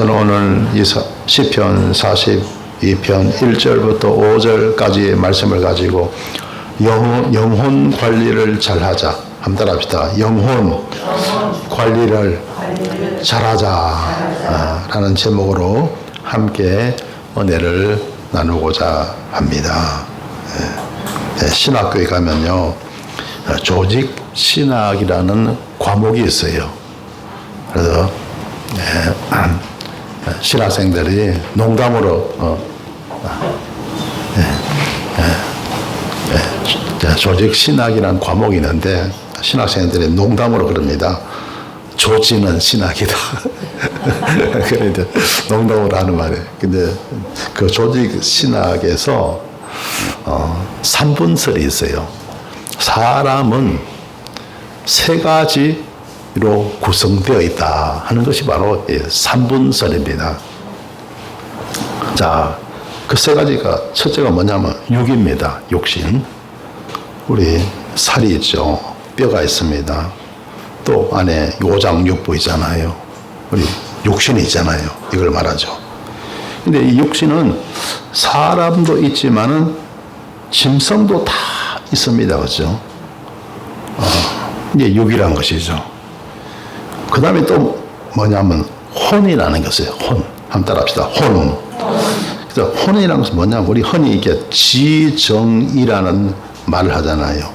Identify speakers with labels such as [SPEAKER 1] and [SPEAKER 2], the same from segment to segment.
[SPEAKER 1] 오늘 이 시편 42편 1절부터 5절까지의 말씀을 가지고 영혼 관리를 잘하자. 한번 따라합시다. 영혼 관리를 잘하자 라는 제목으로 함께 은혜를 나누고자 합니다. 신학교에 가면요, 조직 신학이라는 과목이 있어요. 그래서 신학생들이 농담으로 조직 신학이라는 과목이 있는데 신학생들이 농담으로 그럽니다. 조지는 신학이다. 그런데 농담으로 하는 말이에요. 근데 그 조직 신학에서 3분설이 있어요. 사람은 세 가지로 구성되어 있다 하는 것이 바로 3분설입니다. 자, 그 세 가지가 첫째가 뭐냐면 육입니다. 육신. 우리 살이 있죠. 뼈가 있습니다. 또 안에 요장육부 있잖아요. 우리 육신이 있잖아요. 이걸 말하죠. 근데 이 육신은 사람도 있지만은 짐승도 다 있습니다. 그렇죠? 이제 육이란 것이죠. 그 다음에 또 뭐냐면 혼이라는 것이에요. 혼. 한번 따라합시다. 혼. 그래서 혼이라는 것은 뭐냐면 우리 흔히 이게 지정이라는 말을 하잖아요.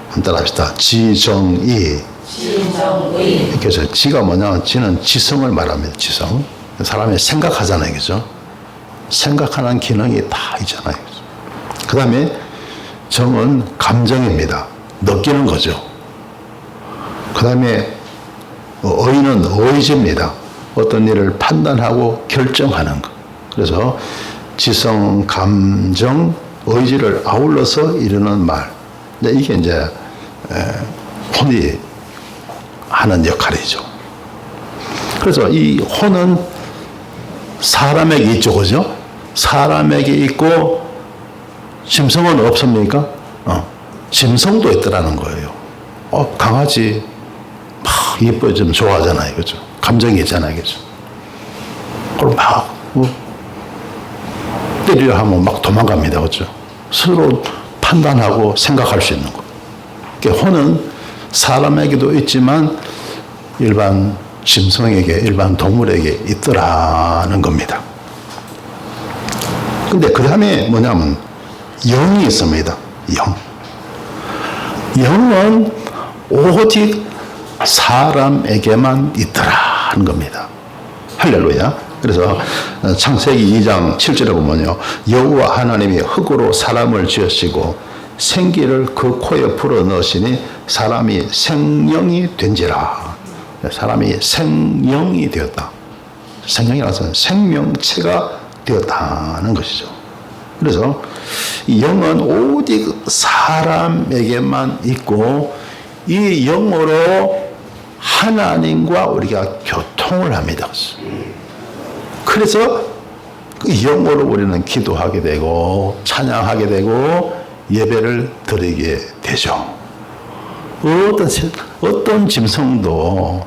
[SPEAKER 1] 한번 따라합시다. 지정이. 그래서 지가 뭐냐면 지는 지성을 말합니다. 지성. 사람이 생각하잖아요. 그죠? 생각하는 기능이 다 있잖아요. 그 다음에 정은 감정입니다. 느끼는 거죠. 그 다음에 의는 의지입니다. 어떤 일을 판단하고 결정하는 것. 그래서 지성, 감정, 의지를 아울러서 이루는 말. 이게 이제 혼이 하는 역할이죠. 그래서 이 혼은 사람에게 있죠, 그죠? 사람에게 있고 짐승은 없습니까? 짐승도 있더라는 거예요. 강아지 막 예뻐지면 좋아하잖아요, 그죠? 감정이 있잖아요, 그죠? 그럼 막 때리려 하면 막 도망갑니다, 그죠? 스스로 판단하고 생각할 수 있는 거. 그러니까 혼은 사람에게도 있지만 일반 짐승에게, 일반 동물에게 있더라는 겁니다. 근데 그 다음에 뭐냐면 영이 있습니다. 영. 영은 오직 사람에게만 있더라는 겁니다. 할렐루야. 그래서 창세기 2장 7절에 보면요, 여호와 하나님이 흙으로 사람을 지으시고 생기를 그 코에 불어 넣으시니 사람이 생명이 된지라. 사람이 생명이 되었다. 생명이라서 생명체가 되었다는 것이죠. 그래서 이 영은 오직 사람에게만 있고 이 영으로 하나님과 우리가 교통을 합니다. 그래서 그 영으로 우리는 기도하게 되고 찬양하게 되고 예배를 드리게 되죠. 어떤 짐승도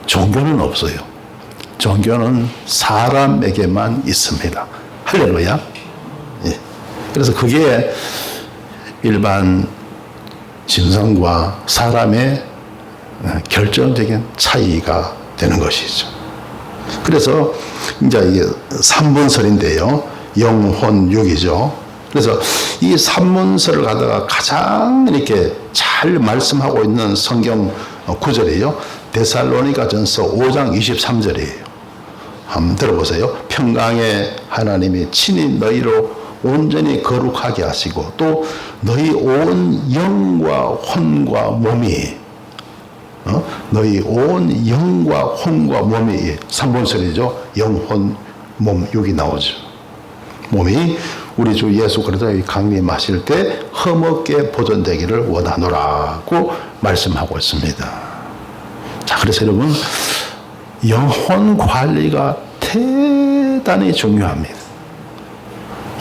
[SPEAKER 1] 종교는 없어요. 종교는 사람에게만 있습니다. 할렐루야. 예. 그래서 그게 일반 짐승과 사람의 결정적인 차이가 되는 것이죠. 그래서 이제 이게 3분설인데요. 영혼, 육이죠. 그래서 이 3분설을 갖다가 가장 이렇게 잘 말씀하고 있는 성경 구절이에요. 데살로니가 전서 5장 23절이에요. 한번 들어보세요. 평강의 하나님이 친히 너희로 온전히 거룩하게 하시고 또 너희 온 영과 혼과 몸이 너희 온 영과 혼과 몸이 3분설이죠. 영혼, 몸, 육이 나오죠. 몸이 우리 주 예수 그리스도의 강림하실 때 흠없게 보존되기를 원하노라고 말씀하고 있습니다. 자, 그래서 여러분 영혼 관리가 대단히 중요합니다.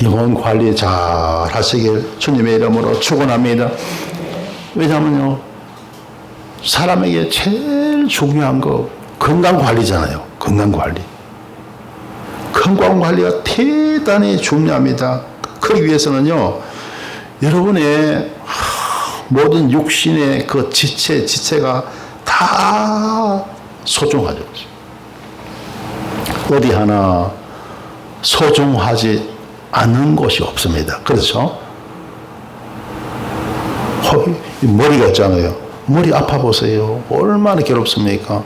[SPEAKER 1] 영혼 관리 잘 하시길 주님의 이름으로 축원합니다. 왜냐하면요, 사람에게 제일 중요한 거 건강 관리잖아요. 건강 관리. 건강관리가 대단히 중요합니다. 그러기 위해서는요, 여러분의 모든 육신의 그 지체가 다 소중하죠. 어디 하나 소중하지 않은 곳이 없습니다. 그렇죠? 머리가 있잖아요. 머리 아파 보세요. 얼마나 괴롭습니까?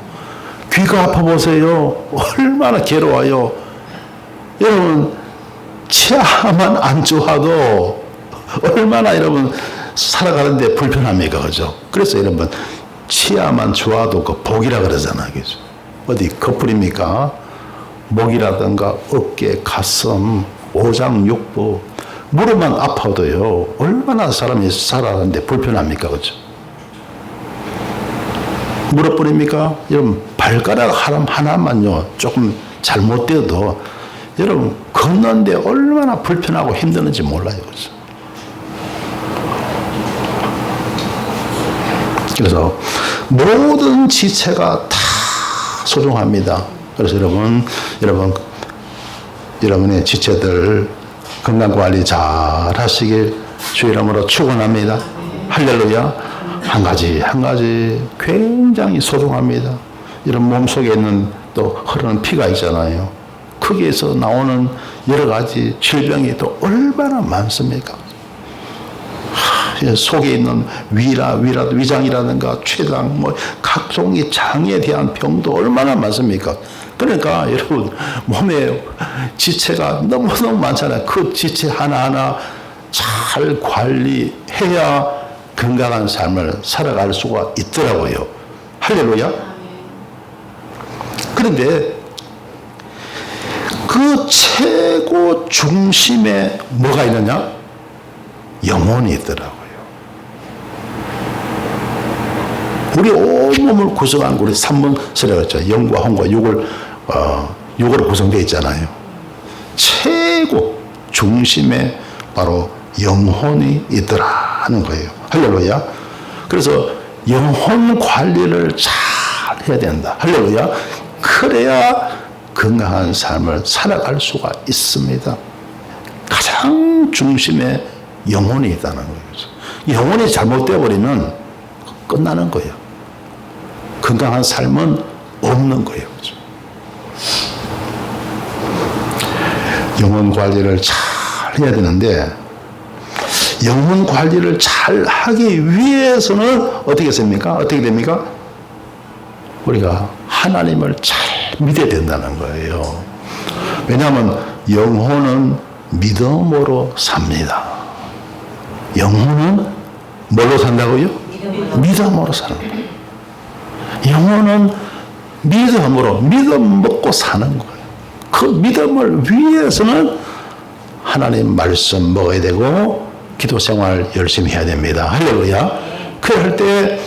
[SPEAKER 1] 귀가 아파 보세요. 얼마나 괴로워요. 여러분, 치아만 안 좋아도 얼마나 여러분 살아가는데 불편합니까? 그죠? 그래서 여러분, 치아만 좋아도 그 복이라 그러잖아요. 그죠? 어디 커플입니까? 목이라든가 어깨, 가슴, 오장육부, 무릎만 아파도요, 얼마나 사람이 살아가는데 불편합니까? 그죠? 무릎뿐입니까? 여러분, 발가락 하나만요, 조금 잘못되어도 여러분, 걷는데 얼마나 불편하고 힘드는지 몰라요. 그죠? 그래서 모든 지체가 다 소중합니다. 그래서 여러분의 지체들 건강관리 잘 하시길 주 이름으로 축원합니다. 할렐루야. 한 가지 굉장히 소중합니다. 이런 몸속에 있는 또 흐르는 피가 있잖아요. 거기에서 나오는 여러 가지 질병이 또 얼마나 많습니까? 속에 있는 위장이라든가 췌장, 각종의 장에 대한 병도 얼마나 많습니까? 그러니까 여러분, 몸에 지체가 너무너무 많잖아요. 그 지체 하나하나 잘 관리해야 건강한 삶을 살아갈 수가 있더라고요. 할렐루야. 그런데 그 최고 중심에 뭐가 있느냐? 영혼이 있더라고요. 우리 온몸을 구성한 우리 삼문서라고 했죠. 영과 혼과 육으로 구성되어 있잖아요. 최고 중심에 바로 영혼이 있더라는 거예요. 할렐루야. 그래서 영혼 관리를 잘 해야 된다. 할렐루야. 그래야 건강한 삶을 살아갈 수가 있습니다. 가장 중심에 영혼이 있다는 거죠. 영혼이 잘못되어 버리면 끝나는 거예요. 건강한 삶은 없는 거예요. 그렇죠? 영혼 관리를 잘 해야 되는데, 영혼 관리를 잘 하기 위해서는 어떻게 됩니까? 우리가 하나님을 잘 믿어야 된다는 거예요. 왜냐하면 영혼은 믿음으로 삽니다. 영혼은 뭘로 산다고요? 믿음으로 사는 거예요. 영혼은 믿음 먹고 사는 거예요. 그 믿음을 위해서는 하나님 말씀 먹어야 되고 기도 생활 열심히 해야 됩니다. 할렐루야. 그럴 때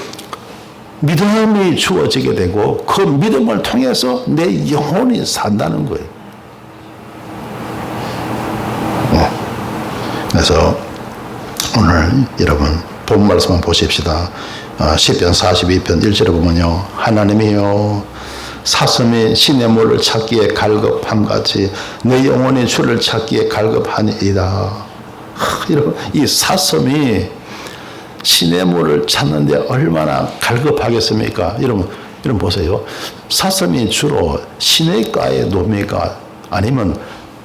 [SPEAKER 1] 믿음이 주어지게 되고 그 믿음을 통해서 내 영혼이 산다는 거예요. 그래서 오늘 여러분 본 말씀을 보십시다. 시편 42편 1절에 보면요, 하나님이여 사슴이 시냇물을 찾기에 갈급함 같이 내 영혼이 주를 찾기에 갈급하니이다. 여러분, 이 사슴이 시냇물을 찾는데 얼마나 갈급하겠습니까? 여러분 보세요. 사슴이 주로 시냇가에 놉니까? 아니면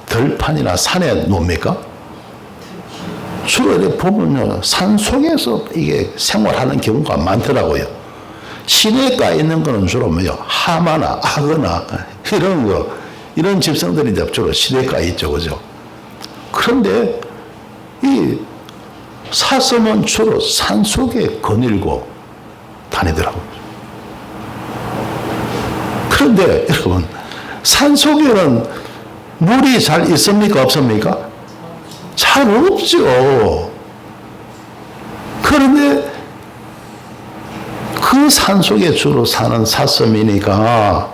[SPEAKER 1] 들판이나 산에 놉니까? 주로 이렇게 보면요, 산 속에서 이게 생활하는 경우가 많더라고요. 시내가에 있는 거는 주로 하마나 악어나 이런 집성들이 주로 시내가에 있죠, 그죠? 그런데 이 사슴은 주로 산 속에 거닐고 다니더라고요. 그런데 여러분, 산 속에는 물이 잘 있습니까, 없습니까? 잘 없죠. 그런데 그 산속에 주로 사는 사슴이니까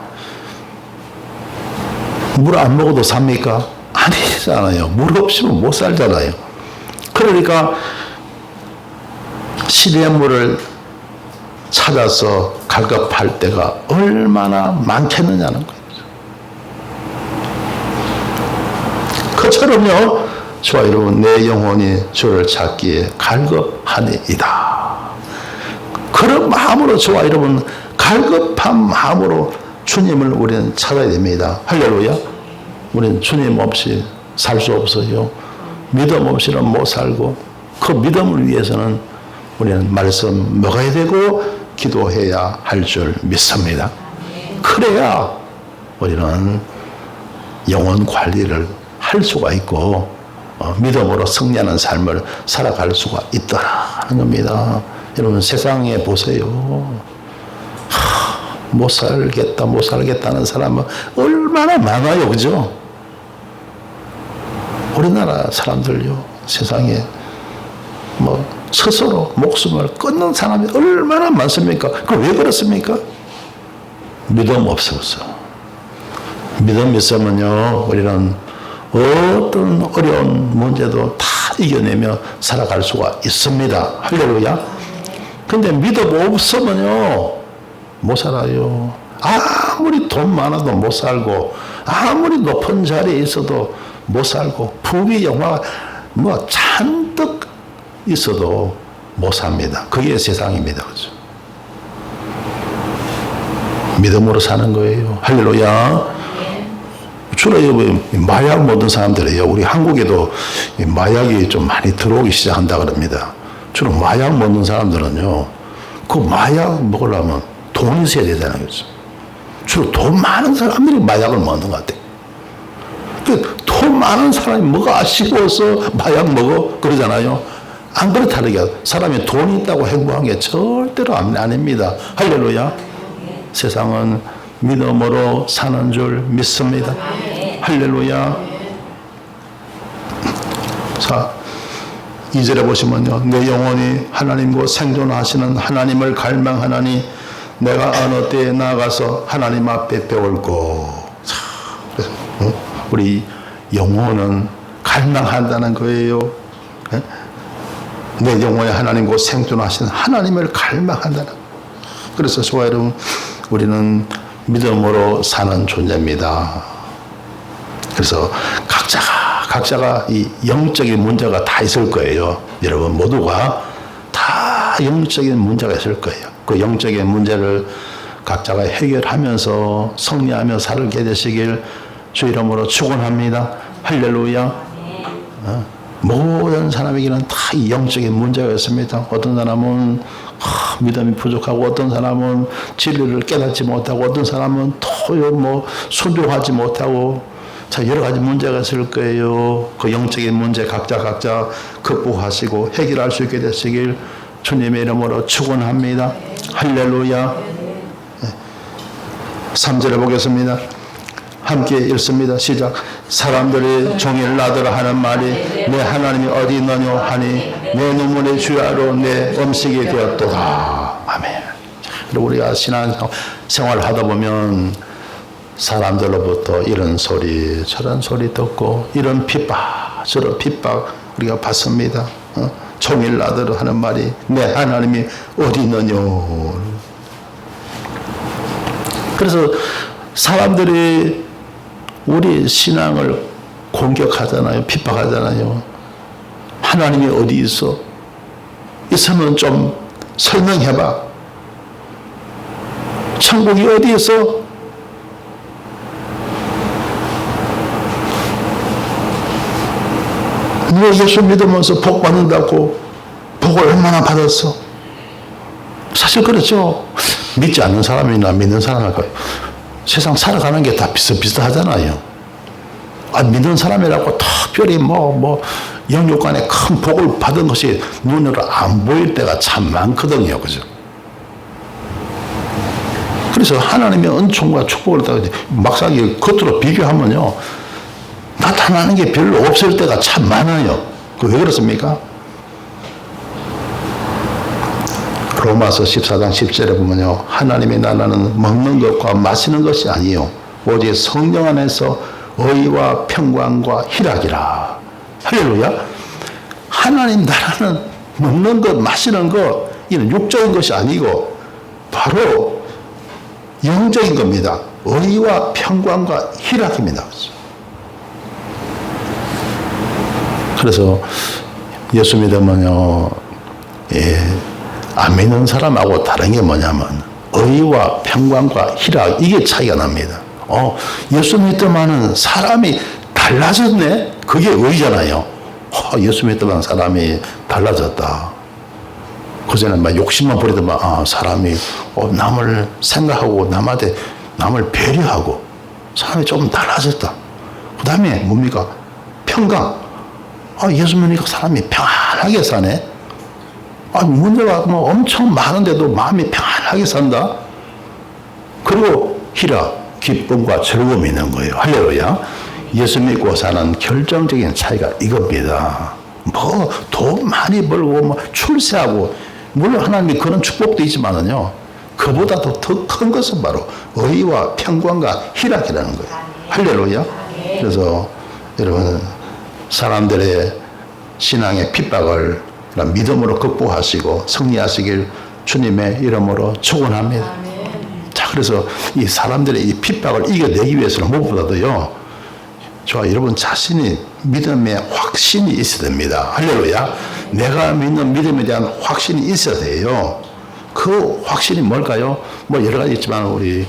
[SPEAKER 1] 물 안 먹어도 삽니까? 아니잖아요. 물 없이는 못 살잖아요. 그러니까 시냇물을 찾아서 갈급할 때가 얼마나 많겠느냐는 거예요. 그처럼요, 저와 여러분, 내 영혼이 주를 찾기에 갈급하니이다. 그런 마음으로 저와 여러분, 갈급한 마음으로 주님을 우리는 찾아야 됩니다. 할렐루야. 우리는 주님 없이 살 수 없어요. 믿음 없이는 못 살고, 그 믿음을 위해서는 우리는 말씀 먹어야 되고 기도해야 할 줄 믿습니다. 그래야 우리는 영혼 관리를 할 수가 있고 믿음으로 승리하는 삶을 살아갈 수가 있다는 겁니다. 여러분, 세상에 보세요. 못 살겠다는 사람은 얼마나 많아요, 그죠? 우리나라 사람들요, 세상에 스스로 목숨을 끊는 사람이 얼마나 많습니까? 왜 그렇습니까? 믿음 없어서. 믿음 있으면요, 우리는 어떤 어려운 문제도 다 이겨내며 살아갈 수가 있습니다. 할렐루야. 근데 믿음 없으면요, 못 살아요. 아무리 돈 많아도 못 살고, 아무리 높은 자리에 있어도 못 살고, 부귀 영화가 잔뜩 있어도 못 삽니다. 그게 세상입니다. 그죠? 믿음으로 사는 거예요. 할렐루야. 주로 마약 먹는 사람들이에요. 우리 한국에도 마약이 좀 많이 들어오기 시작한다 그럽니다. 주로 마약 먹는 사람들은요, 그 마약 먹으려면 돈이 있어야 되잖아요. 주로 돈 많은 사람들이 마약을 먹는 것 같아요. 돈 많은 사람이 뭐가 아쉬워서 마약 먹어? 그러잖아요. 안 그렇다는 게, 사람이 돈이 있다고 행복한 게 절대로 아닙니다. 할렐루야. 세상은 믿음으로 사는 줄 믿습니다. 할렐루야. 자, 2절에 보시면요, 내 영혼이 하나님과 생존하시는 하나님을 갈망하나니 내가 어느 때에 나가서 하나님 앞에 배울고. 우리 영혼은 갈망한다는 거예요. 내 영혼이 하나님과 생존하시는 하나님을 갈망한다는. 그래서 저와 여러분, 우리는 믿음으로 사는 존재입니다. 그래서 각자가 이 영적인 문제가 다 있을 거예요. 여러분 모두가 다 영적인 문제가 있을 거예요. 그 영적인 문제를 각자가 해결하면서 승리하며 살게 되시길 주 이름으로 축원합니다. 할렐루야. 모든 사람에게는 다 이 영적인 문제가 있습니다. 어떤 사람은 믿음이 부족하고, 어떤 사람은 진리를 깨닫지 못하고, 어떤 사람은 또 순종하지 못하고, 자, 여러 가지 문제가 있을 거예요. 그 영적인 문제 각자 극복하시고 해결할 수 있게 되시길 주님의 이름으로 축원합니다. 할렐루야. 3절에 보겠습니다. 함께 읽습니다. 시작. 사람들이 종일 나더러 하는 말이 내 하나님이 어디 있느냐 하니 내 눈물의 주야로 내 음식이 되었도다. 아멘. 그리고 우리가 신앙생활을 하다 보면 사람들로부터 이런 소리 저런 소리 듣고, 이런 핍박 저런 핍박 우리가 받습니다. 종일 나더러 하는 말이 내 하나님이 어디 있느냐. 그래서 사람들이 우리 신앙을 공격하잖아요. 핍박하잖아요. 하나님이 어디 있어? 있으면 좀 설명해봐. 천국이 어디 있어? 너 예수 믿으면서 복 받는다고 복을 얼마나 받았어? 사실 그렇죠. 믿지 않는 사람이나 믿는 사람하고 세상 살아가는 게 다 비슷비슷하잖아요. 믿는 사람이라고 특별히 영육간에 큰 복을 받은 것이 눈으로 안 보일 때가 참 많거든요. 그죠? 그래서 하나님의 은총과 축복을 다 막상 겉으로 비교하면요, 나타나는 게 별로 없을 때가 참 많아요. 왜 그렇습니까? 로마서 14장 10절에 보면요, 하나님의 나라는 먹는 것과 마시는 것이 아니요 오직 성령 안에서 의와 평강과 희락이라. 할렐루야. 하나님 나라는 먹는 것 마시는 것, 이는 육적인 것이 아니고 바로 영적인 겁니다. 의와 평강과 희락입니다. 그래서 예수 믿으면요, 안 믿는 사람하고 다른 게 뭐냐면 의와 평강과 희락, 이게 차이가 납니다. 예수 믿더만은 사람이 달라졌네? 그게 의잖아요. 예수 믿더만 사람이 달라졌다. 그전에는 막 욕심만 부리더만, 사람이 남을 생각하고 남을 배려하고 사람이 좀 달라졌다. 그 다음에 뭡니까? 평강. 예수 믿으니까 사람이 평안하게 사네. 문제가 뭐 엄청 많은데도 마음이 평안하게 산다. 그리고 희락, 기쁨과 즐거움이 있는 거예요. 할렐루야. 예수 믿고 사는 결정적인 차이가 이겁니다. 뭐 돈 많이 벌고 뭐 출세하고, 물론 하나님이 그런 축복도 있지만은요, 그보다도 더 큰 것은 바로 의와 평강과 희락이라는 거예요. 할렐루야. 그래서 여러분, 사람들의 신앙의 핍박을 믿음으로 극복하시고 승리하시길 주님의 이름으로 축원합니다. 자, 그래서 이 사람들의 이 핍박을 이겨내기 위해서는 무엇보다도요, 여러분 자신이 믿음에 확신이 있어야 됩니다. 할렐루야. 내가 믿는 믿음에 대한 확신이 있어야 돼요. 그 확신이 뭘까요? 뭐 여러 가지 있지만 우리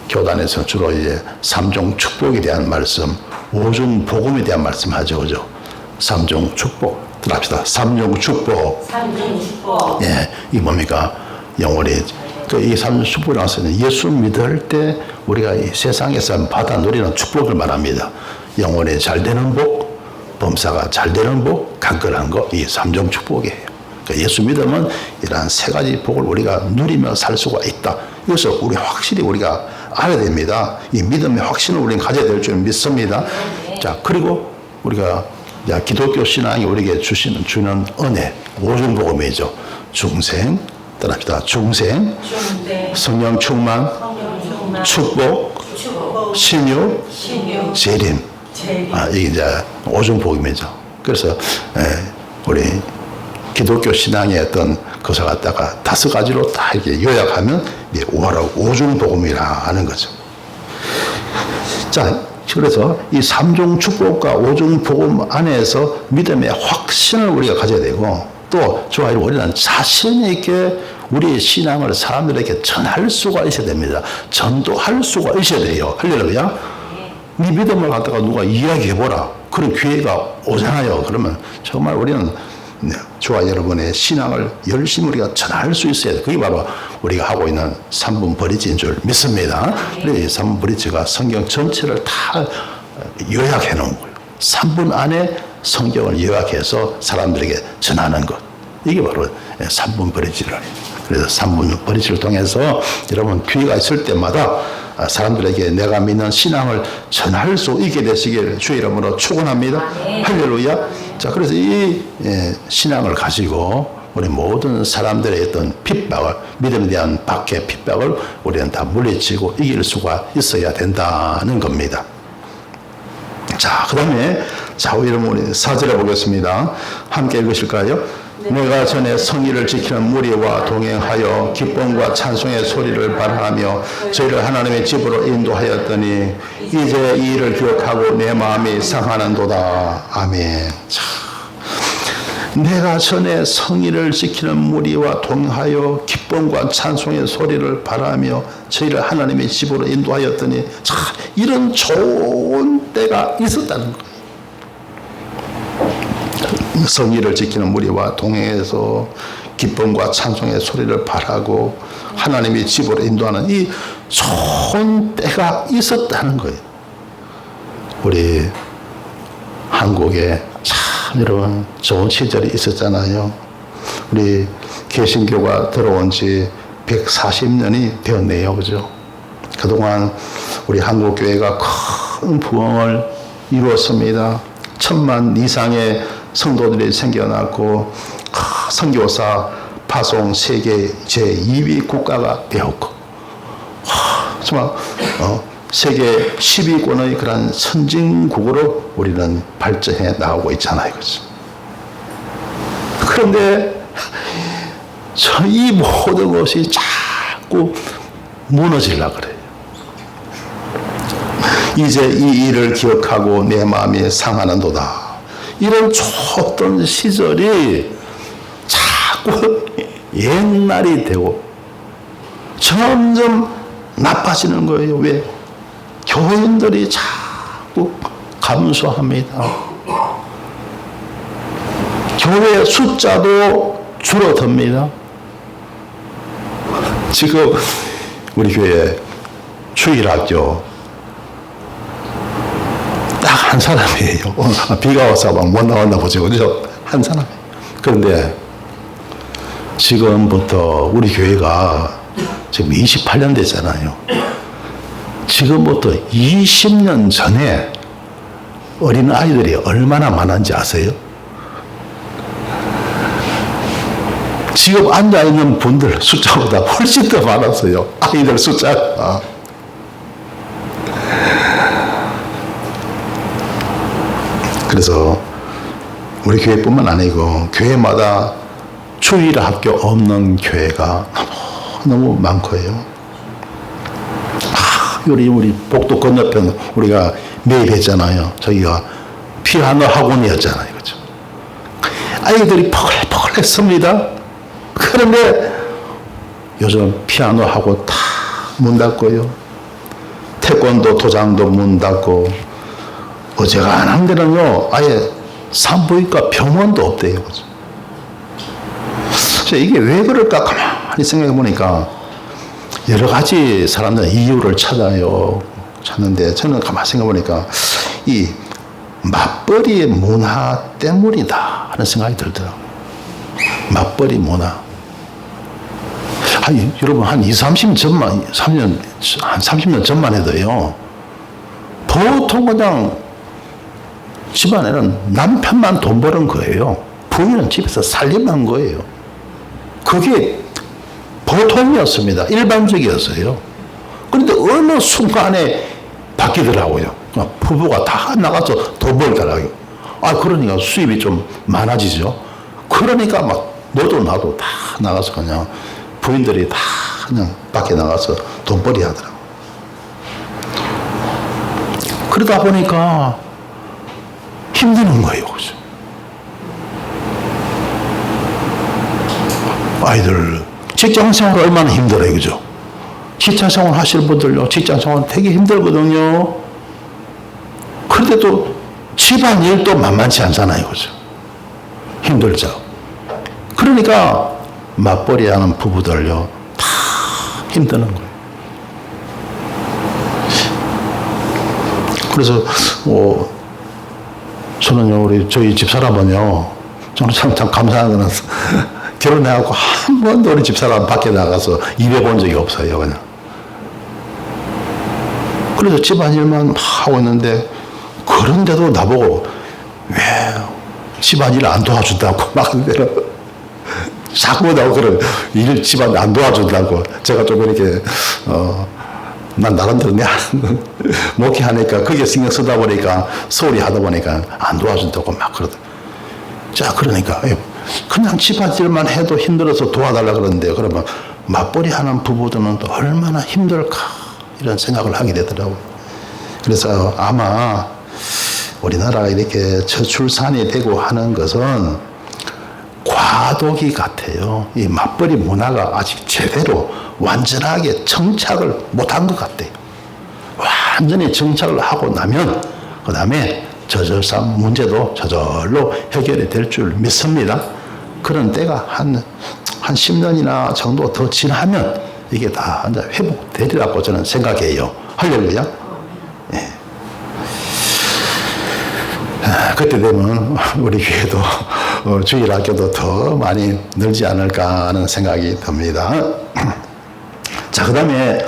[SPEAKER 1] 교단에서 주로 이제 삼종 축복에 대한 말씀, 오중 복음에 대한 말씀하죠, 그죠? 삼종 축복 들합시다. 삼종 축복. 삼종 축복. 예, 이게 뭡니까? 영원히 이 삼종 축복이라는 것은 예수 믿을 때 우리가 이 세상에서 받아 누리는 축복을 말합니다. 영혼이 잘 되는 복, 범사가 잘 되는 복, 강건한 거, 이 삼종 축복이에요. 그러니까 예수 믿으면 이러한 세 가지 복을 우리가 누리며 살 수가 있다. 이것을 우리 확실히 우리가 알아야 됩니다. 이 믿음의 확신을 우리는 가져야 될 줄 믿습니다. 자, 그리고 우리가 기독교 신앙이 우리에게 주는 은혜, 오중복음이죠. 중생, 따라합시다. 중생, 성령 충만, 축복, 신유, 재림. 이게 이제 오중복음이죠. 그래서 우리 기독교 신앙의 어떤 것을 갖다가 5가지로 다 이렇게 요약하면 오중복음이라 하는 거죠. 자, 그래서 이 삼종 축복과 오중 복음 안에서 믿음의 확신을 우리가 가져야 되고, 또 좋아요, 우리는 자신 있게 우리의 신앙을 사람들에게 전할 수가 있어야 됩니다. 전도할 수가 있어야 돼요. 할렐루야. 네 믿음을 갖다가 누가 이야기해보라. 그런 기회가 오잖아요. 그러면 정말 우리는 저와 여러분의 신앙을 열심히 우리가 전할 수 있어야 돼. 그게 바로 우리가 하고 있는 3분 브릿지인 줄 믿습니다. 그래서 이 3분 브릿지가 성경 전체를 다 요약해 놓은 거예요. 3분 안에 성경을 요약해서 사람들에게 전하는 것. 이게 바로 3분 브릿지라는 거예요. 그래서 3분 브릿지를 통해서 여러분 기회가 있을 때마다 사람들에게 내가 믿는 신앙을 전할 수 있게 되시길 주의 이름으로 축원합니다. 할렐루야. 자, 그래서 이 신앙을 가지고 우리 모든 사람들의 어떤 핍박을, 믿음에 대한 박해 핍박을 우리는 다 물리치고 이길 수가 있어야 된다는 겁니다. 자, 그 다음에 좌우 이름 우리 4절에 보겠습니다. 함께 읽으실까요? 내가 전에 성의를 지키는 무리와 동행하여 기쁨과 찬송의 소리를 발하며 저희를 하나님의 집으로 인도하였더니 이제 이 일을 기억하고 내 마음이 상하는도다. 아멘. 자, 내가 전에 성의를 지키는 무리와 동행하여 기쁨과 찬송의 소리를 발하며 저희를 하나님의 집으로 인도하였더니, 자, 이런 좋은 때가 있었다는 거예요. 성의를 지키는 무리와 동행해서 기쁨과 찬송의 소리를 발하고 하나님의 집으로 인도하는 이 좋은 때가 있었다는 거예요. 우리 한국에 참 여러분 좋은 시절이 있었잖아요. 우리 개신교가 들어온 지 140년이 되었네요. 그죠? 그동안 우리 한국교회가 큰 부흥을 이루었습니다. 1000만 이상의 성도들이 생겨났고, 선교사 파송 세계 제2위 국가가 되었고, 정말 세계 10위권의 그런 선진국으로 우리는 발전해 나가고 있잖아요. 그렇죠? 그런데 이 모든 것이 자꾸 무너지려고 그래요. 이제 이 일을 기억하고 내 마음이 상하는도다. 이런 좋던 시절이 자꾸 옛날이 되고 점점 나빠지는 거예요. 왜? 교인들이 자꾸 감소합니다. 교회 숫자도 줄어듭니다. 지금 우리 교회 주일학교 딱 한 사람이에요. 비가 와서 막 못 나왔나 보죠. 그죠? 한 사람. 그런데 지금부터 우리 교회가 지금 28년 됐잖아요. 지금부터 20년 전에 어린 아이들이 얼마나 많은지 아세요? 지금 앉아있는 분들 숫자보다 훨씬 더 많았어요. 아이들 숫자가. 그래서 우리 교회뿐만 아니고 교회마다 주일 학교 없는 교회가 너무 많고요. 우리 복도 건너편 우리가 매입했잖아요. 저기가 피아노 학원이었잖아요. 그죠? 아이들이 포글포글했습니다. 그런데 요즘 피아노 학원 다 문 닫고요. 태권도 도장도 문 닫고 어제간한 데는요 아예 산부인과 병원도 없대요. 그죠? 이게 왜 그럴까 가만히 생각해 보니까 여러 가지 사람들은 이유를 찾는데 저는 가만히 생각해 보니까 이 맞벌이 문화 때문이다 하는 생각이 들더라고요. 맞벌이 문화. 여러분 한 30년 전만 해도요 보통 그냥 집안에는 남편만 돈 버는 거예요. 부인은 집에서 살림한 거예요. 그게 보통이었습니다. 일반적이었어요. 그런데 어느 순간에 바뀌더라고요. 부부가 다 나가서 돈 벌더라고요. 그러니까 수입이 좀 많아지죠. 그러니까 막 너도 나도 다 나가서 그냥 부인들이 다 그냥 밖에 나가서 돈벌이 하더라고요. 그러다 보니까 힘드는 거예요. 그죠? 아이들 직장 생활 얼마나 힘들어요. 그죠? 직장 생활 하시는 분들요. 직장 생활 되게 힘들거든요. 그런데 또 집안 일도 만만치 않잖아요. 그죠? 힘들죠. 그러니까 맞벌이 하는 부부들요. 다 힘드는 거예요. 그래서 저는요, 저희 집사람은요, 저는 참 감사한 거는 결혼해갖고 한 번도 우리 집사람 밖에 나가서 일해 본 적이 없어요, 그냥. 그래서 집안일만 하고 있는데, 그런데도 나보고, 왜 집안일 안 도와준다고 막 그래요. 자꾸 나오고 그런 집안 안 도와준다고. 제가 좀 이렇게, 난 나름대로 내 목회하니까 그게 신경 쓰다 보니까 소리 하다 보니까 안 도와준다고 막 그러더라고요. 자, 그러니까 그냥 집안일만 해도 힘들어서 도와달라 그러는데 그러면 맞벌이 하는 부부들은 또 얼마나 힘들까 이런 생각을 하게 되더라고요. 그래서 아마 우리나라가 이렇게 저출산이 되고 하는 것은 과도기 같아요. 이 맞벌이 문화가 아직 제대로 완전하게 정착을 못한 것 같아요. 완전히 정착을 하고 나면 그 다음에 저절상 문제도 저절로 해결이 될 줄 믿습니다. 그런 때가 한 10년이나 정도 더 지나면 이게 다 이제 회복되리라고 저는 생각해요. 할렐루야. 예. 그때 되면 우리 교회도 주일 학교도 더 많이 늘지 않을까 하는 생각이 듭니다. 자, 그 다음에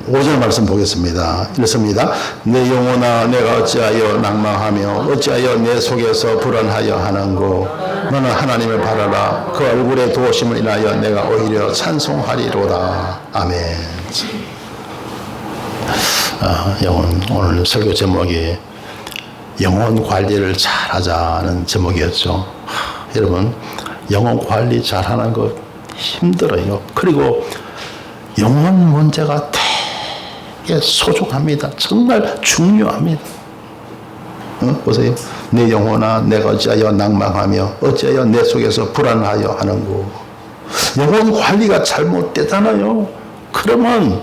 [SPEAKER 1] 5절 말씀 보겠습니다. 읽습니다. 내 영혼아 내가 어찌하여 낭망하며 어찌하여 내 속에서 불안하여 하는고 너는 하나님을 바라라. 그 얼굴의 도우심을 인하여 내가 오히려 찬송하리로다. 아멘. 오늘 설교 제목이 영혼 관리를 잘하자는 제목이었죠. 여러분 영혼 관리 잘하는 거 힘들어요. 그리고 영혼 문제가 되게 소중합니다. 정말 중요합니다. 보세요. 내 영혼아, 내가 어찌하여 낭망하며 어찌하여 내 속에서 불안하여 하는고. 영혼 관리가 잘못되잖아요. 그러면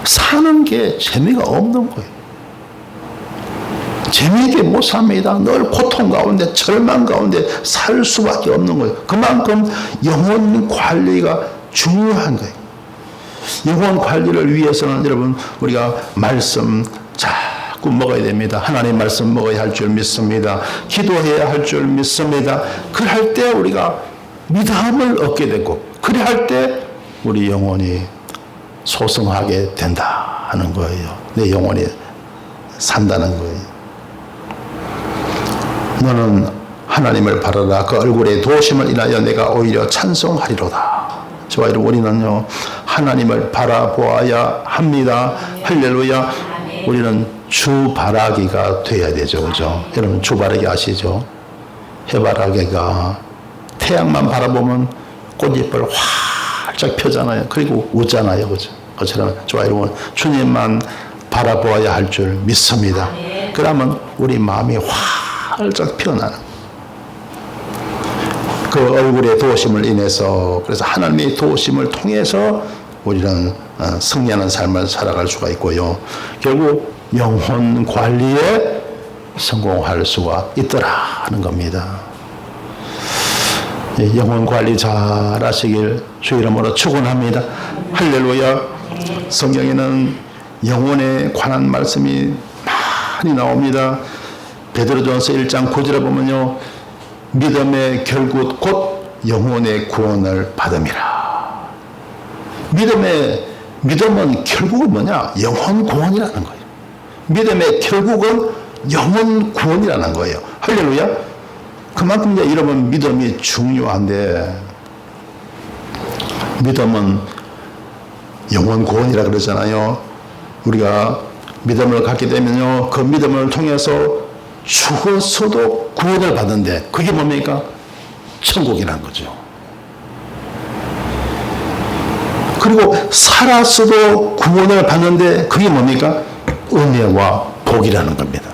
[SPEAKER 1] 사는 게 재미가 없는 거예요. 재미있게 못 삽니다. 늘 고통 가운데, 절망 가운데 살 수밖에 없는 거예요. 그만큼 영혼 관리가 중요한 거예요. 영혼 관리를 위해서는 여러분, 우리가 말씀 자꾸 먹어야 됩니다. 하나님 말씀 먹어야 할 줄 믿습니다. 기도해야 할 줄 믿습니다. 그럴 때 우리가 믿음을 얻게 되고, 그래 할 때 우리 영혼이 소성하게 된다 하는 거예요. 내 영혼이 산다는 거예요. 너는 하나님을 바라라. 그 얼굴의 도우심을 인하여 내가 오히려 찬송하리로다. 저와 여러분, 우리는요 하나님을 바라보아야 합니다. 할렐루야. 우리는 주바라기가 돼야 되죠, 그죠? 여러분 주바라기 아시죠? 해바라기가 태양만 바라보면 꽃잎을 활짝 펴잖아요. 그리고 웃잖아요, 그죠? 그처럼 저와 여러분, 주님만 바라보아야 할 줄 믿습니다. 그러면 우리 마음이 활짝 피어나는, 그 얼굴의 도우심을 인해서, 그래서 하나님의 도우심을 통해서 우리는 승리하는 삶을 살아갈 수가 있고요. 결국 영혼 관리에 성공할 수가 있더라 하는 겁니다. 영혼 관리 잘 하시길 주 이름으로 축원합니다. 할렐루야. 성경에는 영혼에 관한 말씀이 많이 나옵니다. 베드로전서 1장 9절에 보면요, 믿음의 결국 곧 영혼의 구원을 받음이라. 믿음은 결국은 뭐냐? 영혼 구원이라는 거예요. 믿음의 결국은 영혼 구원이라는 거예요. 할렐루야. 그만큼 이제 여러분 믿음이 중요한데, 믿음은 영혼 구원이라 그러잖아요. 우리가 믿음을 갖게 되면요, 그 믿음을 통해서 죽어서도 구원을 받는데, 그게 뭡니까? 천국이라는 거죠. 그리고 살았어도 구원을 받는데, 그게 뭡니까? 은혜와 복이라는 겁니다.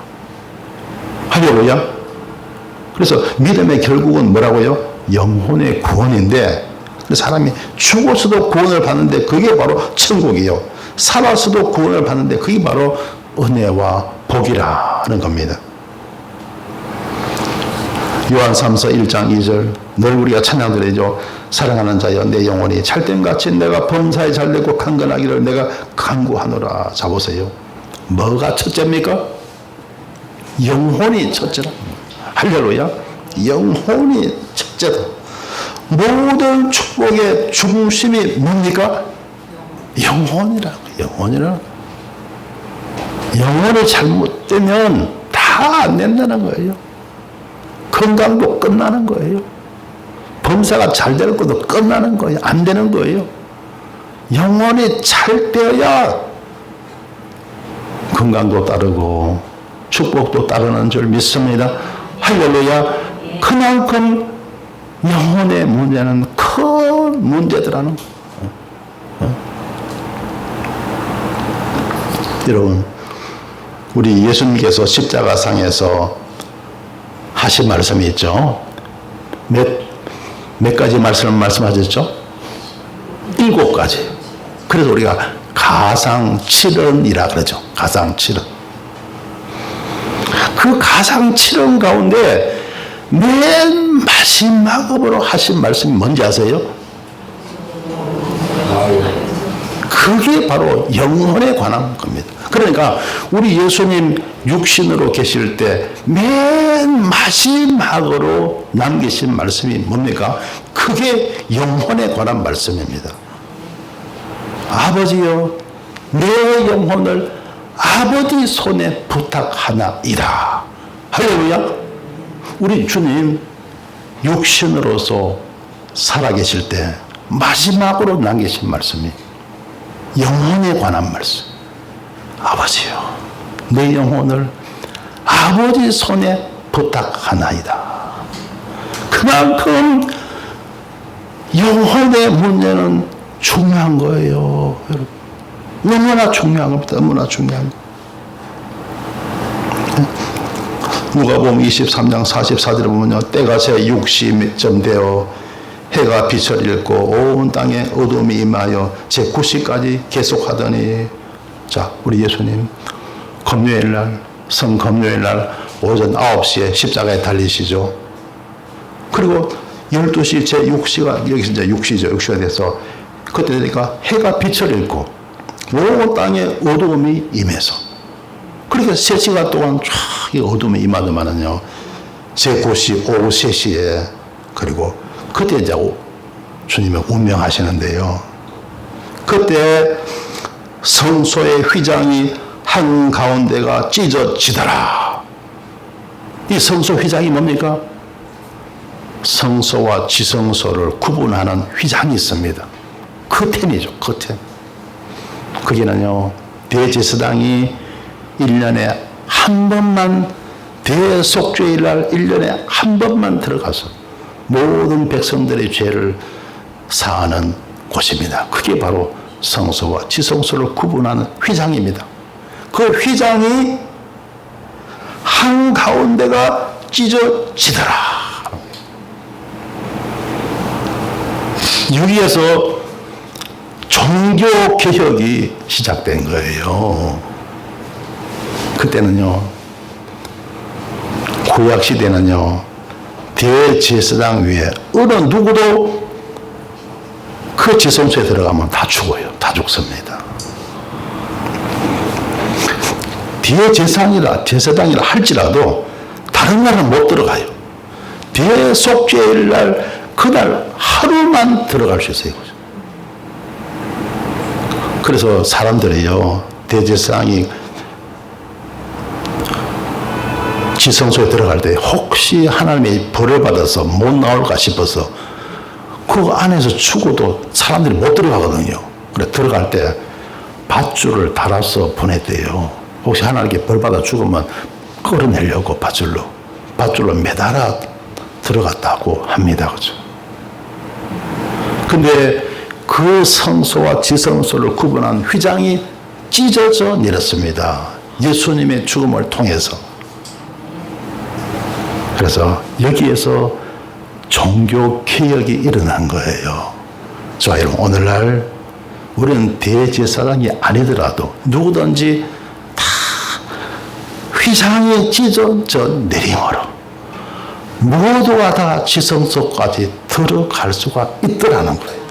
[SPEAKER 1] 할렐루야. 그래서 믿음의 결국은 뭐라고요? 영혼의 구원인데, 사람이 죽어서도 구원을 받는데 그게 바로 천국이요. 살아서도 구원을 받는데 그게 바로 은혜와 복이라는 겁니다. 요한삼서 1장 2절, 늘 우리가 찬양드리죠. 사랑하는 자여 내 영혼이 찰댐같이 내가 범사에 잘되고 강건하기를 내가 간구하노라. 자보세요. 뭐가 첫째입니까? 영혼이 첫째라. 할렐루야. 영혼이 첫째다. 모든 축복의 중심이 뭡니까? 영혼이라고. 영혼이 잘못되면 다 안 된다는 거예요. 건강도 끝나는 거예요. 범사가 잘 될 것도 끝나는 거예요. 안 되는 거예요. 영혼이 잘 되어야 건강도 따르고 축복도 따르는 줄 믿습니다. 할렐루야. 그만큼 영혼의 문제는 큰 문제더라는 거예요. 여러분, 우리 예수님께서 십자가상에서 하신 말씀이 있죠. 몇 가지 말씀을 말씀하셨죠? 7가지. 그래서 우리가 가상칠언이라 그러죠. 가상칠언. 그 가상칠언 가운데 맨 마지막으로 하신 말씀이 뭔지 아세요? 그게 바로 영혼에 관한 겁니다. 그러니까 우리 예수님 육신으로 계실 때 맨 마지막으로 남기신 말씀이 뭡니까? 그게 영혼에 관한 말씀입니다. 아버지여, 내 영혼을 아버지 손에 부탁하나이다. 할렐루야. 우리 주님 육신으로서 살아계실 때 마지막으로 남기신 말씀이 영혼에 관한 말씀. 아버지요, 내 영혼을 아버지 손에 부탁하나이다. 그만큼 영혼의 문제는 중요한 거예요. 여러분, 너무나 중요한 겁니다. 너무나 중요한 거. 누가복음 23장 44절에 보면요, 때가 새 60쯤 되어 해가 빛을 잃고 온 땅에 어둠이 임하여 제 9시까지 계속하더니, 자, 우리 예수님 금요일날, 성금요일날 오전 9시에 십자가에 달리시죠. 그리고 12시 제 6시가, 여기서 이제 6시죠. 6시가 돼서 그때 되니까 해가 빛을 잃고 온 땅에 어두움이 임해서, 그러니까 3시간 동안 쫙 어둠이 임하더만은요, 제 9시 오후 3시에, 그리고 그때 이제 주님이 운명하시는데요, 그때 성소의 휘장이 한가운데가 찢어지더라. 이 성소 휘장이 뭡니까? 성소와 지성소를 구분하는 휘장이 있습니다. 커튼이죠, 커튼. 거기는요, 대제사장이 1년에 한 번만, 대속죄일날 1년에 한 번만 들어가서 모든 백성들의 죄를 사하는 곳입니다. 그게 바로 성소와 지성소를 구분하는 휘장입니다. 그 휘장이 한가운데가 찢어지더라. 여기에서 종교개혁이 시작된 거예요. 그때는요, 구약시대는요, 대제사장 위에 어느 누구도 그 지성소에 들어가면 다 죽어요. 다 죽습니다. 제사장이라 할지라도 다른 날은 못 들어가요. 대속죄일 날, 그날 하루만 들어갈 수 있어요. 그래서 사람들이요, 대제사장이 지성소에 들어갈 때 혹시 하나님의 벌을 받아서 못 나올까 싶어서 그 안에서 죽어도 사람들이 못 들어가거든요. 그래 들어갈 때 밧줄을 달아서 보냈대요. 혹시 하나님께 벌 받아 죽으면 끌어내려고 밧줄로 매달아 들어갔다고 합니다. 그죠? 근데 그 성소와 지성소를 구분한 휘장이 찢어져 내렸습니다. 예수님의 죽음을 통해서. 그래서 여기에서 종교 개혁이 일어난 거예요. 자, 여러분, 오늘날 우리는 대제사장이 아니더라도 누구든지 다 휘장이 찢어져 내림으로 모두가 다 지성소까지 들어갈 수가 있더라는 거예요.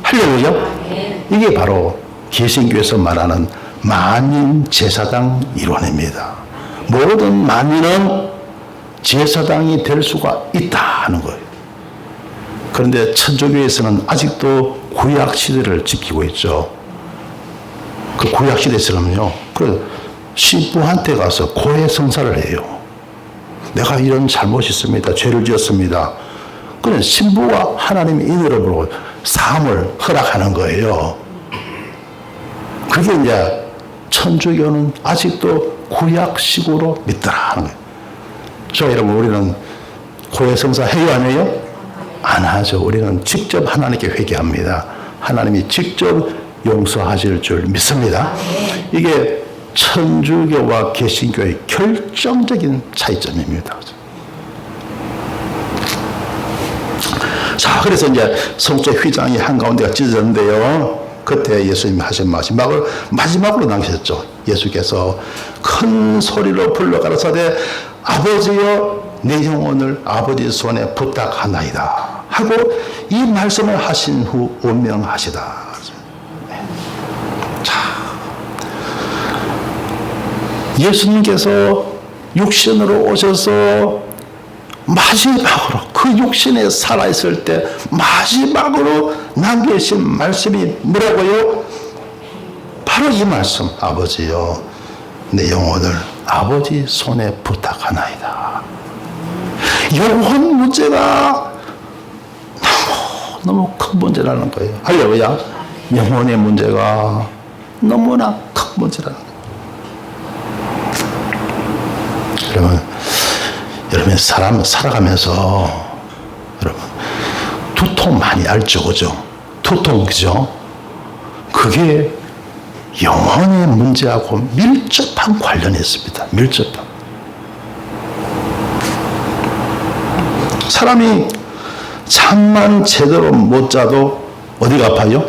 [SPEAKER 1] 할렐루야. 이게 바로 개신교에서 말하는 만인 제사장 이론입니다. 모든 만인은 제사장이 될 수가 있다는 거예요. 그런데 천주교에서는 아직도 구약시대를 지키고 있죠. 그 구약시대에서는요, 그 신부한테 가서 고해성사를 해요. 내가 이런 잘못이 있습니다. 죄를 지었습니다. 그는 신부가 하나님의 인으로 보고 사함을 허락하는 거예요. 그게 이제 천주교는 아직도 구약식으로 믿더라 하는 거예요. 저 여러분, 우리는 고해성사 해요, 안 해요? 안 하죠. 우리는 직접 하나님께 회개합니다. 하나님이 직접 용서하실 줄 믿습니다. 이게 천주교와 개신교의 결정적인 차이점입니다. 자, 그래서 이제 성소 휘장이 한가운데가 찢어졌는데요, 그때 예수님이 하신 마지막으로 남기셨죠. 예수께서 큰 소리로 불러 가라사대 아버지여 내 영혼을 아버지 손에 부탁하나이다 하고 이 말씀을 하신 후 운명하시다. 자, 예수님께서 육신으로 오셔서 마지막으로 그 육신에 살아있을 때 마지막으로 남기신 말씀이 뭐라고요? 바로 이 말씀, 아버지여 내 영혼을 아버지 손에 부탁하나이다. 영혼 문제가 너무 큰 문제라는 거예요. 할렐루야. 영혼의 문제가 너무나 큰 문제라는 거예요. 여러분 사람 살아가면서 여러분 두통 많이 알죠, 그죠? 두통, 그죠? 그게 영혼의 문제하고 밀접한 관련이 있습니다. 밀접한. 사람이 잠만 제대로 못 자도 어디가 아파요?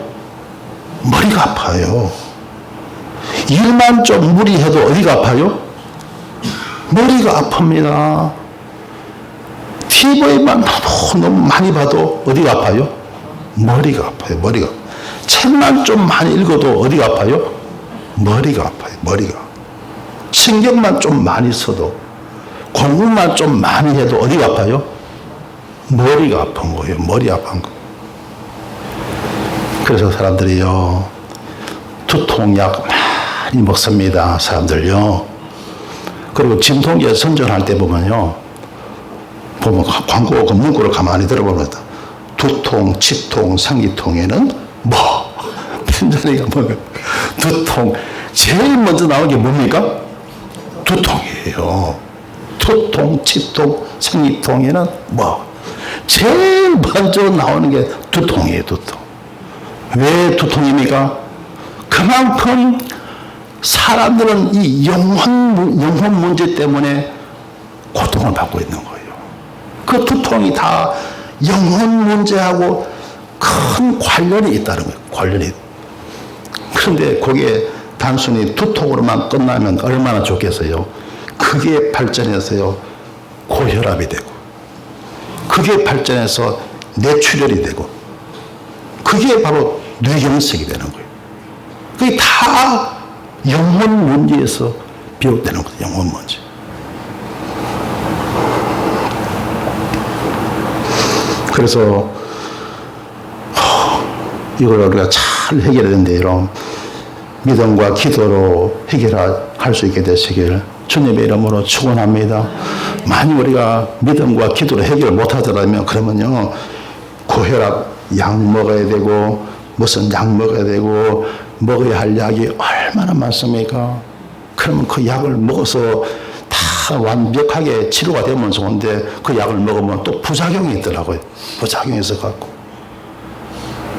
[SPEAKER 1] 머리가 아파요. 일만 좀 무리해도 어디가 아파요? 머리가 아픕니다. TV만 너무 많이 봐도 어디가 아파요? 머리가 아파요. 머리가. 책만 좀 많이 읽어도 어디가 아파요? 머리가 아파요. 머리가. 신경만 좀 많이 써도, 공부만 좀 많이 해도 어디가 아파요? 머리가 아픈 거예요. 머리 아픈 거. 그래서 사람들이요, 두통약 많이 먹습니다. 사람들요. 그리고 진통제 선전할 때 보면 광고 그 문구를 가만히 들어보면 두통, 치통, 상기통에는 편전이가 뭐가 두통. 제일 먼저 나오는 게 뭡니까? 두통이에요. 두통, 치통, 상기통에는 제일 먼저 나오는 게 두통이에요. 두통. 왜 두통입니까? 그만큼 사람들은 이 영혼 문제 때문에 고통을 받고 있는 거예요. 그 두통이 다 영혼 문제하고 큰 관련이 있다는 거예요. 관련이. 그런데 그게 단순히 두통으로만 끝나면 얼마나 좋겠어요. 그게 발전해서요, 고혈압이 되고, 그게 발전해서 뇌출혈이 되고, 그게 바로 뇌경색이 되는 거예요. 그게 다 영혼 문제에서 비롯되는 거예요. 영혼 문제. 그래서 이걸 우리가 잘 해결해야 되는데, 이런 믿음과 기도로 해결할 수 있게 되시길 주님의 이름으로 축원합니다. 만약 우리가 믿음과 기도로 해결 못하더라면, 그러면요, 고혈압 약 먹어야 되고, 무슨 약 먹어야 되고, 먹어야 할 약이 얼마나 많습니까? 그러면 그 약을 먹어서 다 완벽하게 치료가 되면 좋은데, 그 약을 먹으면 또 부작용이 있더라고요. 부작용이 있어갖고.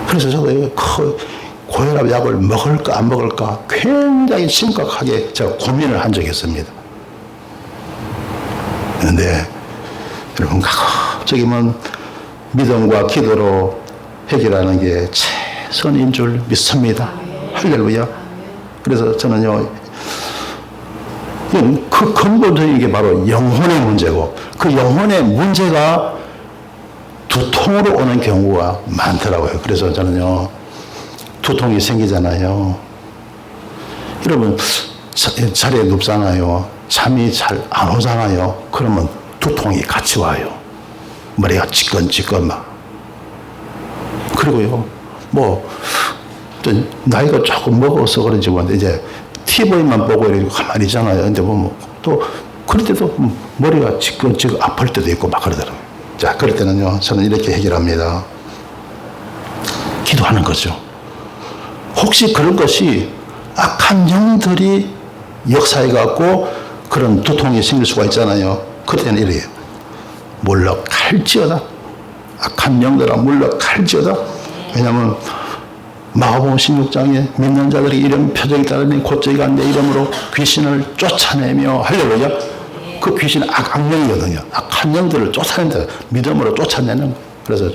[SPEAKER 1] 그래서 저도 그 고혈압 약을 먹을까 안 먹을까 굉장히 심각하게 제가 고민을 한 적이 있습니다. 그런데 여러분, 갑자기만 믿음과 기도로 해결하는 게 최선인 줄 믿습니다. 할렐루야. 그래서 저는요, 그 근본적인 게 바로 영혼의 문제고, 그 영혼의 문제가 두통으로 오는 경우가 많더라고요. 그래서 저는요, 두통이 생기잖아요. 여러분, 자리에 눕잖아요. 잠이 잘 안 오잖아요. 그러면 두통이 같이 와요. 머리가 지끈지끈 막. 그리고요, 나이가 조금 먹어서 그런지 모르는데, 이제 TV만 보고 이렇게 가만히 있잖아요. 근데 또, 그럴 때도 머리가 지끈지끈 아플 때도 있고 막 그러더라고요. 자, 그럴 때는요, 저는 이렇게 해결합니다. 기도하는 거죠. 혹시 그런 것이 악한 영들이 역사해갖고 그런 두통이 생길 수가 있잖아요. 그때는 이래요. 물러갈지어다. 악한 영들아 물러갈지어다. 왜냐하면 마가복음 16장에 믿는 자들이 이런 표적이 따르니 곧 저희가 내 이름으로 귀신을 쫓아내며, 할렐루야. 그 귀신은 악령이거든요. 악한 영들을 쫓아낸다. 믿음으로 쫓아내는 거예요. 그래서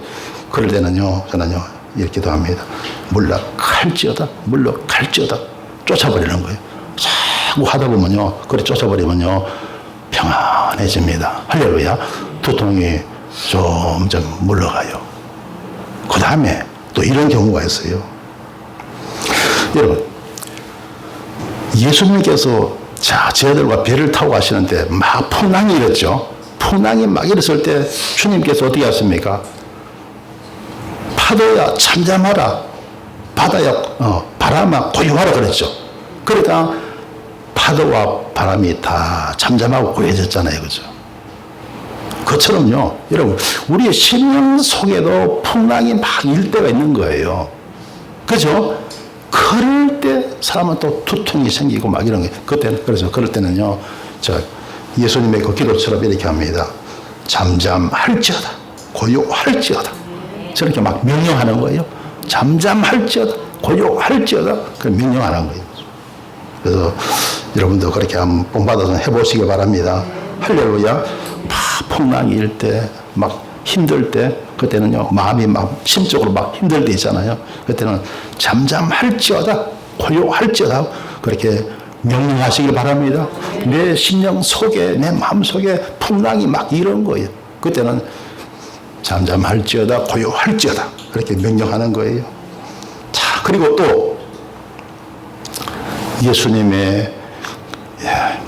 [SPEAKER 1] 그럴 때는요, 저는요, 이렇게 기도합니다. 물러갈지어다. 물러갈지어다. 쫓아버리는 거예요. 자꾸 하다 보면요, 그래 쫓아버리면요, 평안해집니다. 할렐루야. 두통이 점점 물러가요. 그 다음에 또 이런 경우가 있어요. 여러분, 예수님께서 저희들과 배를 타고 가시는데 막 풍랑이 일었죠. 풍랑이 막 일었을 때 주님께서 어떻게 하십니까? 파도야 잠잠하라, 바다야 바람아 고요하라 그랬죠. 그러니까 파도와 바람이 다 잠잠하고 고요해졌잖아요. 그죠? 그처럼요, 여러분, 우리의 심령 속에도 풍랑이 막 일 때가 있는 거예요. 그죠? 그럴 때 사람은 또 두통이 생기고 막 이런 게, 그래서 그럴 때는요, 예수님의 그 기도처럼 이렇게 합니다. 잠잠할지어다. 고요할지어다. 저렇게 막 명령하는 거예요. 잠잠할지어다. 고요할지어다. 그걸 명령하는 거예요. 그래서 여러분도 그렇게 한번 본받아서 해보시기 바랍니다. 할렐루야. 막 풍랑이 일 때 막 힘들 때, 그때는요, 마음이 막 심적으로 막 힘들 때 있잖아요. 그때는 잠잠할지어다, 고요할지어다, 그렇게 명령하시길 바랍니다. 내 심령 속에, 내 마음 속에 풍랑이 막 이런 거예요. 그때는 잠잠할지어다, 고요할지어다, 그렇게 명령하는 거예요. 자, 그리고 또 예수님의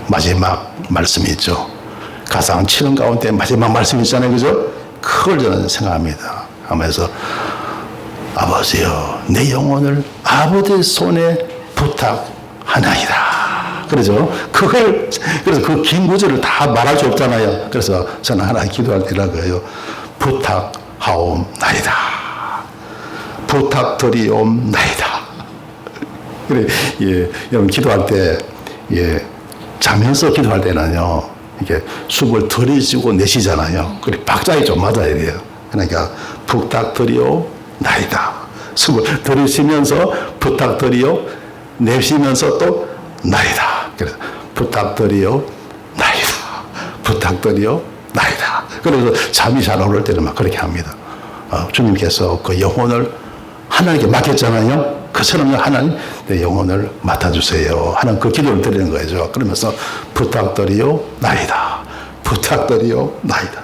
[SPEAKER 1] 마지막 말씀이 있죠. 가상 7원 가운데 마지막 말씀이 있잖아요. 그죠? 그걸 저는 생각합니다. 하면서 아버지여, 내 영혼을 아버지 손에 부탁하나이다. 그러죠? 그래서 그 긴 구절을 다 말할 수 없잖아요. 그래서 저는 하나 기도할 때라고요. 부탁하옵나이다. 부탁드리옵나이다. 그래, 예, 여러분 기도할 때, 예, 자면서 기도할 때는요, 이렇게 숨을 들이쉬고 내쉬잖아요. 그래, 박자에 좀 맞아야 돼요. 그러니까, 부탁드리옵나이다. 숨을 들이쉬면서 부탁드리오, 내쉬면서 또 나이다. 그래서 부탁드리옵나이다. 부탁드리옵나이다. 그래서 잠이 잘 오를 때는 막 그렇게 합니다. 주님께서 그 영혼을 하나님께 맡겼잖아요. 그처럼 하나님 내 영혼을 맡아주세요 하는 그 기도를 드리는 거죠. 그러면서 부탁드리옵나이다. 부탁드리옵나이다.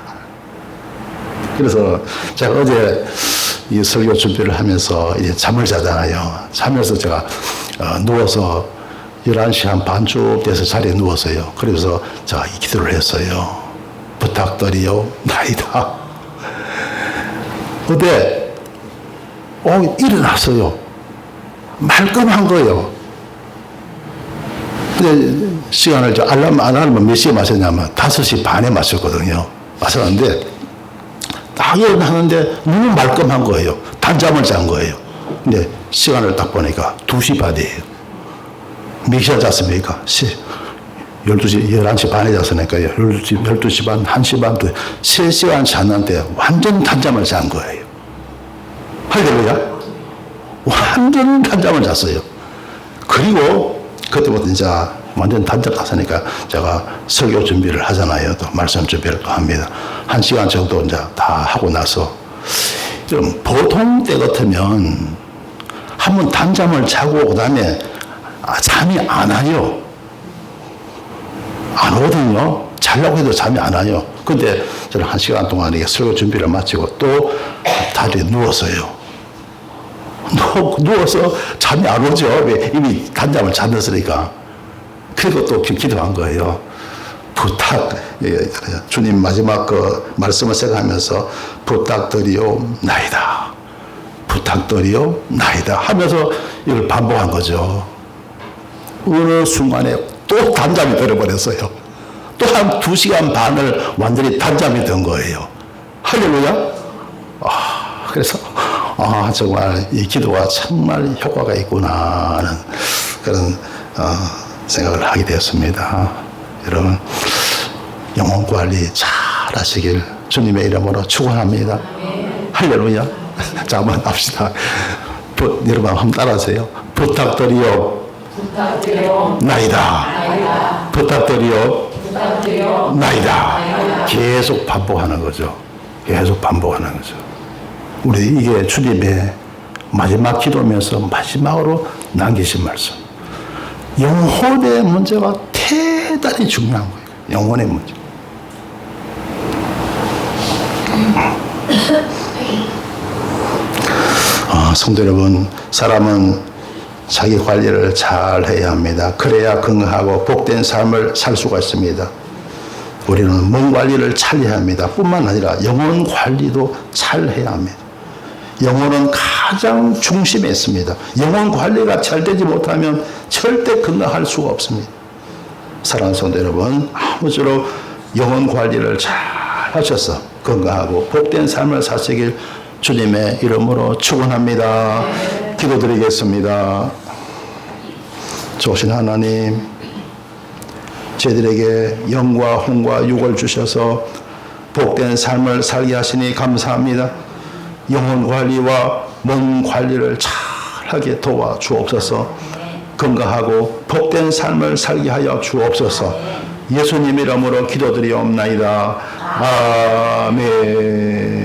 [SPEAKER 1] 그래서 제가 어제 이 설교 준비를 하면서 이제 잠을 자잖아요. 자면서 제가 누워서 11시 한 반쯤 돼서 자리에 누웠어요. 그래서 제가 이 기도를 했어요. 부탁드리옵나이다. 어제 일어났어요. 말끔한 거예요. 근데 시간을 알람을 몇 시에 맞췄냐면 5시 반에 맞췄거든요. 맞췄는데 딱 일어나는데 너무 말끔한 거예요. 단잠을 잔 거예요. 근데 시간을 딱 보니까 2시 반이에요. 몇 시간 잤습니까? 12시, 11시 반에 잤으니까요. 12시 반, 1시 반, 3시간 잤는데 완전 단잠을 잔 거예요. 할렐루야. 완전 단잠을 잤어요. 그리고 그때부터 이제 완전 단잠 잤으니까 제가 설교 준비를 하잖아요. 또 말씀 준비를 또 합니다. 1시간 정도 이제 다 하고 나서 좀 보통 때 같으면 한번 단잠을 자고 그다음에 잠이 안 와요. 안 오거든요. 자려고 해도 잠이 안 와요. 근데 저는 1시간 동안 이게 설교 준비를 마치고 또 다리에 누웠어요. 누워서 잠이 안 오죠. 왜? 이미 단잠을 잤으니까. 그리고 또 기도한 거예요. 주님 마지막 그 말씀을 생각하면서 부탁드리옵나이다. 부탁드리옵나이다 하면서 이걸 반복한 거죠. 어느 순간에 또 단잠이 들어버렸어요. 또 한 2시간 반을 완전히 단잠이 든 거예요. 할렐루야. 그래서 정말 이 기도가 정말 효과가 있구나 하는 그런 생각을 하게 되었습니다. 여러분 영혼 관리 잘 하시길 주님의 이름으로 축원합니다. 할렐루야. 자, 한번 합시다. 여러분 한번 따라하세요. 부탁드리옵나이다. 부탁드리옵나이다. 계속 반복하는 거죠. 계속 반복하는 거죠. 우리 이게 주님의 마지막 기도면서 마지막으로 남기신 말씀. 영혼의 문제가 대단히 중요한 거예요. 영혼의 문제. 성도 여러분, 사람은 자기 관리를 잘 해야 합니다. 그래야 건강하고 복된 삶을 살 수가 있습니다. 우리는 몸 관리를 잘 해야 합니다. 뿐만 아니라 영혼 관리도 잘 해야 합니다. 영혼은 가장 중심에 있습니다. 영혼 관리가 잘 되지 못하면 절대 건강할 수가 없습니다. 사랑하는 성도 여러분, 아무쪼록 영혼 관리를 잘 하셔서 건강하고 복된 삶을 사시길 주님의 이름으로 축원합니다. 기도드리겠습니다. 좋으신 하나님, 저희들에게 영과 혼과 육을 주셔서 복된 삶을 살게 하시니 감사합니다. 영혼 관리와 몸 관리를 잘하게 도와 주옵소서. 건강하고 복된 삶을 살게 하여 주옵소서. 예수님 이름으로 기도드리옵나이다. 아멘.